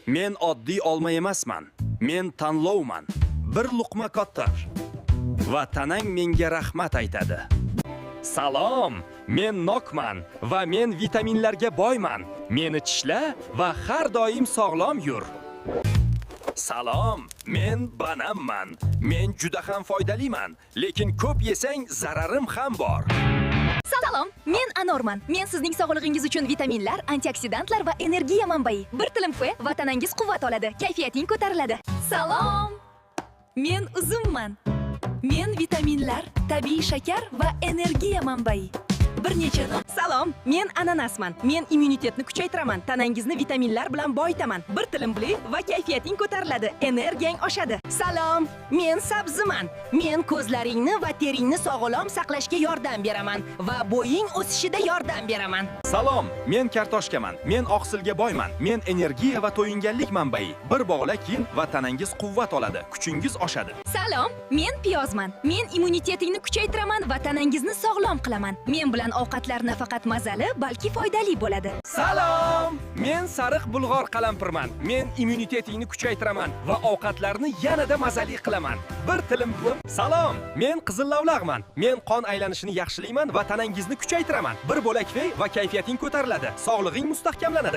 Men oddiy olma emasman. Men tanlovman. Bir luqma kottir. Va tanang menga rahmat aytadi. Salom, men nokman va men vitaminlarga boyman. Meni tishla va har doim sog'lom yur. Salom, men bananman. Men juda ham foydaliman, lekin ko'p yesang zararim ham bor. Salom, men Anorman. Men sizning sog'lig'ingiz uchun vitaminlar, antioksidantlar va energiya manbai. Bir tilim fe va tanangiz quvvat oladi, kayfiyating ko'tariladi. Salom, men Uzumman. Men vitaminlar, tabiiy shakar va energiya manbai. Bir necha Salom, men Ananasman. Men immunitetni kuchaytiraman, tanangizni vitaminlar bilan boyitaman. Bir tilim bli va kayfiyating ko'tariladi, energiyang oshadi. Salom, men Sabziman. Men ko'zlaringni va teringni sog'lom saqlashga yordam beraman va bo'ying o'sishida yordam beraman. Salom, men kartoshkaman. Men oqsilga boyman. Men energiya va to'yinganlik manbai. Bir bog'la kiyin va tanangiz quvvat oladi, kuchingiz oshadi. Salom, men Piyozman. Men immunitetingni kuchaytiraman va tanangizni sog'lom qilaman. Men bilan ovqatlar nafaqat mazali, balki foydali bo'ladi. Salom! Men sariq bulg'or qalampirman. Men immunitetingni kuchaytiraman va ovqatlarni yanada mazali qilaman. Bir tilim pul. Salom! Men qizil lavlag'man. Men qon aylanishini yaxshilayman va tanangizni kuchaytiraman. Bir bo'lak fey va kayfiyating ko'tariladi. Sog'lig'ing mustahkamlanadi.